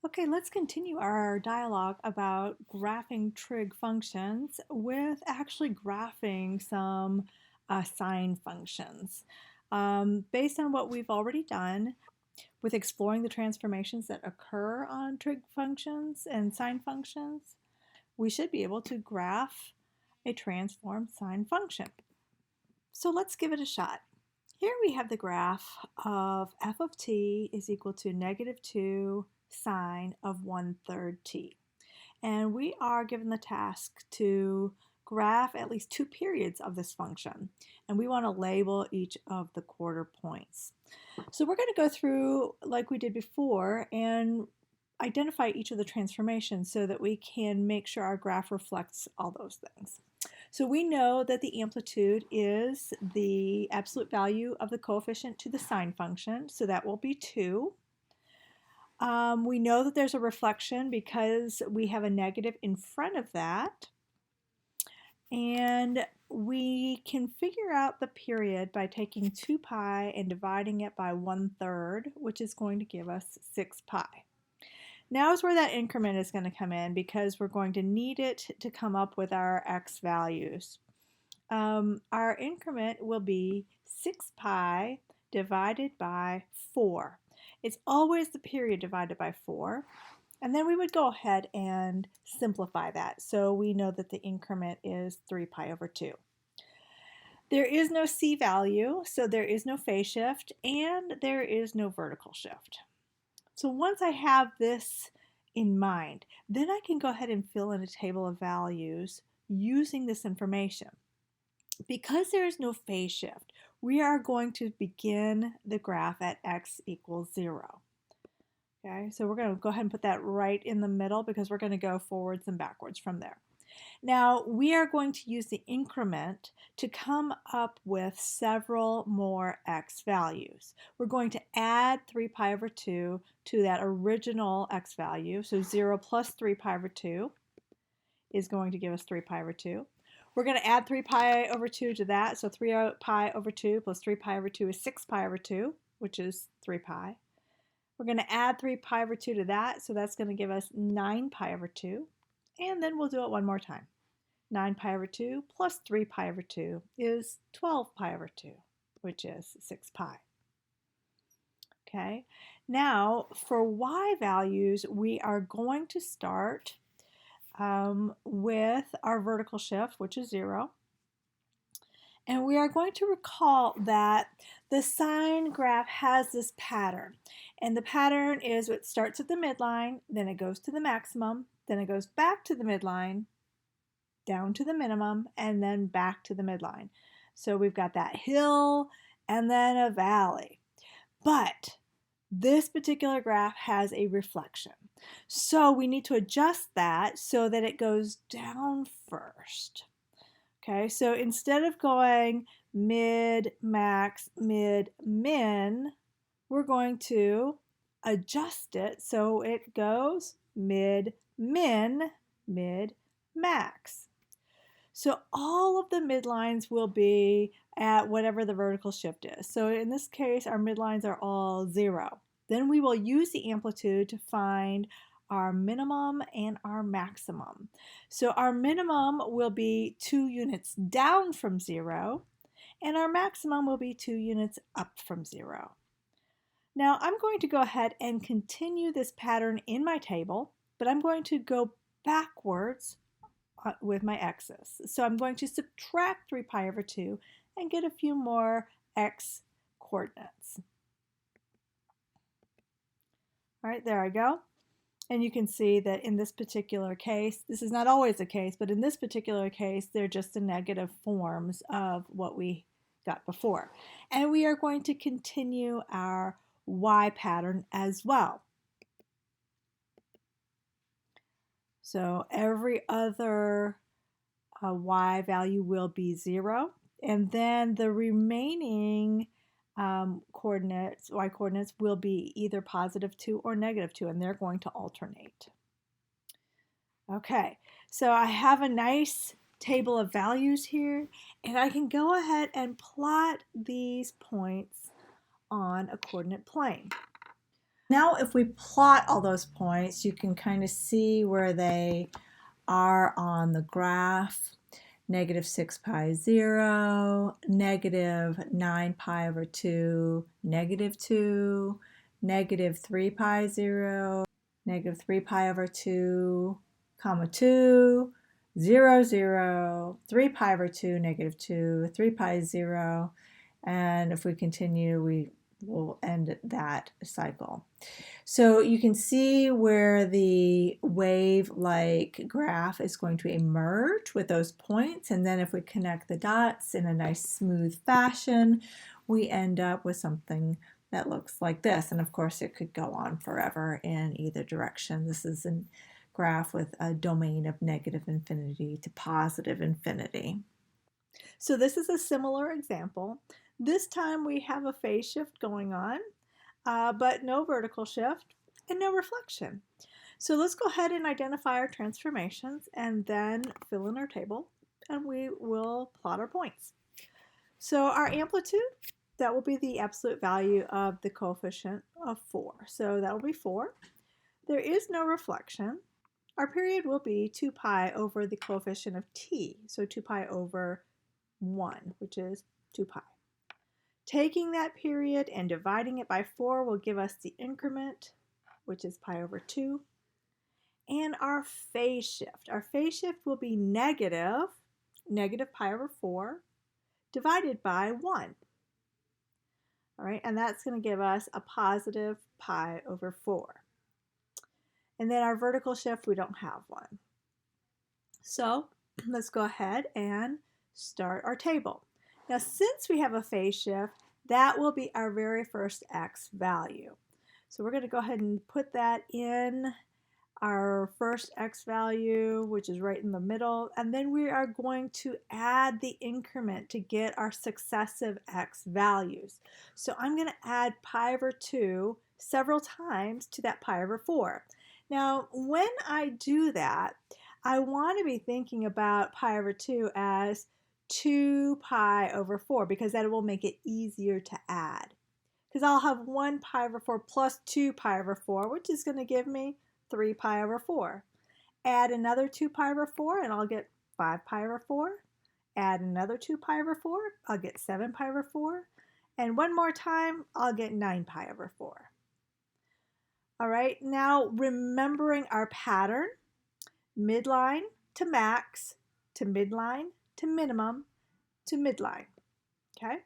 Okay, let's continue our dialogue about graphing trig functions with actually graphing some sine functions. Based on what we've already done with exploring the transformations that occur on trig functions and sine functions, we should be able to graph a transformed sine function. So let's give it a shot. Here we have the graph of f of t is equal to -2 sine of 1/3 t. And we are given the task to graph at least two periods of this function. And we want to label each of the quarter points. So we're going to go through like we did before and identify each of the transformations so that we can make sure our graph reflects all those things. So we know that the amplitude is the absolute value of the coefficient to the sine function, so that will be 2. We know that there's a reflection because we have a negative in front of that. And we can figure out the period by taking 2 pi and dividing it by 1/3, which is going to give us 6 pi. Now is where that increment is going to come in because we're going to need it to come up with our x values. Our increment will be 6 pi divided by 4. It's always the period divided by 4. And then we would go ahead and simplify that. So we know that the increment is 3 pi over 2. There is no c value, so there is no phase shift, and there is no vertical shift. So once I have this in mind, then I can go ahead and fill in a table of values using this information. Because there is no phase shift, we are going to begin the graph at x equals 0. Okay, so we're going to go ahead and put that right in the middle because we're going to go forwards and backwards from there. Now, we are going to use the increment to come up with several more x values. We're going to add 3 pi over 2 to that original x value. So 0 plus 3 pi over 2 is going to give us 3 pi over 2. We're going to add 3 pi over 2 to that. So 3 pi over 2 plus 3 pi over 2 is 6 pi over 2, which is 3 pi. We're going to add 3 pi over 2 to that, so that's going to give us 9 pi over 2. And then we'll do it one more time. 9 pi over 2 plus 3 pi over 2 is 12 pi over 2, which is 6 pi. Okay, now for y values, we are going to start with our vertical shift, which is 0. And we are going to recall that the sine graph has this pattern. And the pattern is it starts at the midline, then it goes to the maximum, then it goes back to the midline, down to the minimum, and then back to the midline. So we've got that hill and then a valley. But this particular graph has a reflection. So we need to adjust that so that it goes down first. Okay, so instead of going mid, max, mid, min, we're going to adjust it so it goes mid, min, mid, max. So all of the midlines will be at whatever the vertical shift is. So in this case, our midlines are all 0. Then we will use the amplitude to find our minimum and our maximum. So our minimum will be 2 units down from 0, and our maximum will be 2 units up from 0. Now I'm going to go ahead and continue this pattern in my table, but I'm going to go backwards with my x's. So I'm going to subtract 3 pi over 2 and get a few more x coordinates. All right, there I go. And you can see that in this particular case, this is not always the case, but in this particular case, they're just the negative forms of what we got before. And we are going to continue our y pattern as well. So every other y value will be 0. And then the remaining coordinates, y coordinates, will be either +2 or -2, and they're going to alternate. Okay, so I have a nice table of values here, and I can go ahead and plot these points on a coordinate plane. Now if we plot all those points, you can kind of see where they are on the graph. Negative 6 pi 0, negative 9 pi over 2, negative 2, negative 3 pi 0, negative 3 pi over 2, comma 2, 0, 0, 3 pi over 2, negative 2, 3 pi 0, and if we continue, we will end that cycle. So you can see where the wave-like graph is going to emerge with those points, and then if we connect the dots in a nice smooth fashion, we end up with something that looks like this. And of course it could go on forever in either direction. This is a graph with a domain of negative infinity to positive infinity. So this is a similar example. This time we have a phase shift going on, but no vertical shift and no reflection. So let's go ahead and identify our transformations and then fill in our table, and we will plot our points. So our amplitude, that will be the absolute value of the coefficient of 4. So that will be 4. There is no reflection. Our period will be 2 pi over the coefficient of t, so 2 pi over 1, which is 2 pi. Taking that period and dividing it by 4 will give us the increment, which is pi over 2. And our phase shift. Our phase shift will be negative pi over 4 divided by 1. All right, and that's going to give us a positive pi over 4. And then our vertical shift, we don't have one. So let's go ahead and start our table. Now, since we have a phase shift, that will be our very first x value. So we're going to go ahead and put that in our first x value, which is right in the middle, and then we are going to add the increment to get our successive x values. So I'm going to add pi over 2 several times to that pi over 4. Now, when I do that, I want to be thinking about pi over 2 as 2 pi over 4 because that will make it easier to add. Because I'll have 1 pi over 4 plus 2 pi over 4, which is going to give me 3 pi over 4. Add another 2 pi over 4 and I'll get 5 pi over 4. Add another 2 pi over 4, I'll get 7 pi over 4. And one more time, I'll get 9 pi over 4. All right, now remembering our pattern, midline to max, to midline, to minimum, to midline, okay?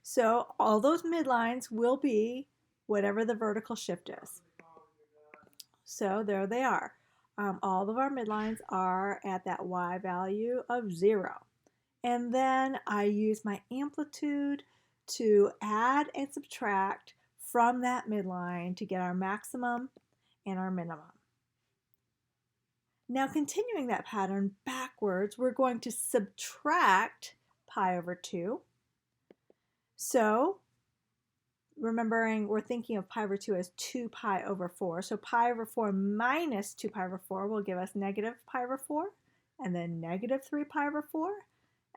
So all those midlines will be whatever the vertical shift is. So there they are. All of our midlines are at that y value of 0. And then I use my amplitude to add and subtract from that midline to get our maximum and our minimum. Now continuing that pattern backwards, we're going to subtract pi over 2. So remembering we're thinking of pi over 2 as 2 pi over 4. So pi over 4 minus 2 pi over 4 will give us negative pi over 4, and then negative 3 pi over 4,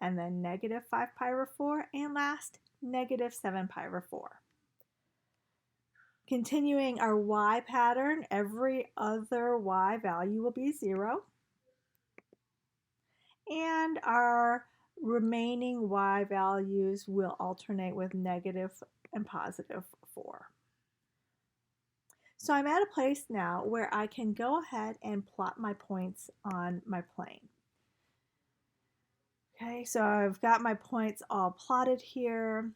and then negative 5 pi over 4, and last, negative 7 pi over 4. Continuing our y pattern, every other y value will be 0. And our remaining y values will alternate with negative and positive 4. So I'm at a place now where I can go ahead and plot my points on my plane. Okay, so I've got my points all plotted here.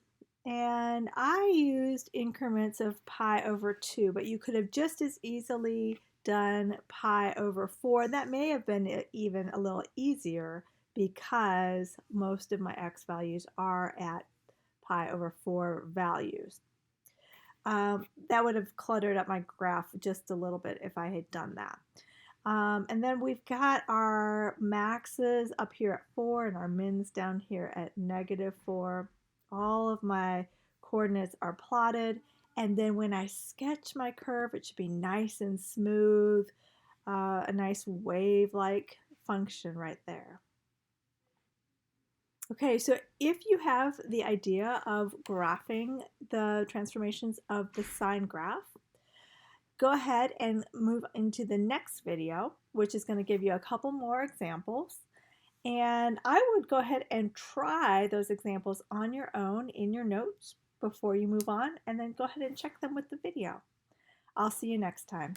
And I used increments of pi over 2, but you could have just as easily done pi over 4. That may have been even a little easier because most of my x values are at pi over 4 values. That would have cluttered up my graph just a little bit if I had done that. And then we've got our maxes up here at 4 and our mins down here at negative 4. All of my coordinates are plotted, and then when I sketch my curve, it should be nice and smooth, a nice wave-like function right there. Okay, so if you have the idea of graphing the transformations of the sine graph, go ahead and move into the next video, which is going to give you a couple more examples. And I would go ahead and try those examples on your own in your notes before you move on, and then go ahead and check them with the video. I'll see you next time.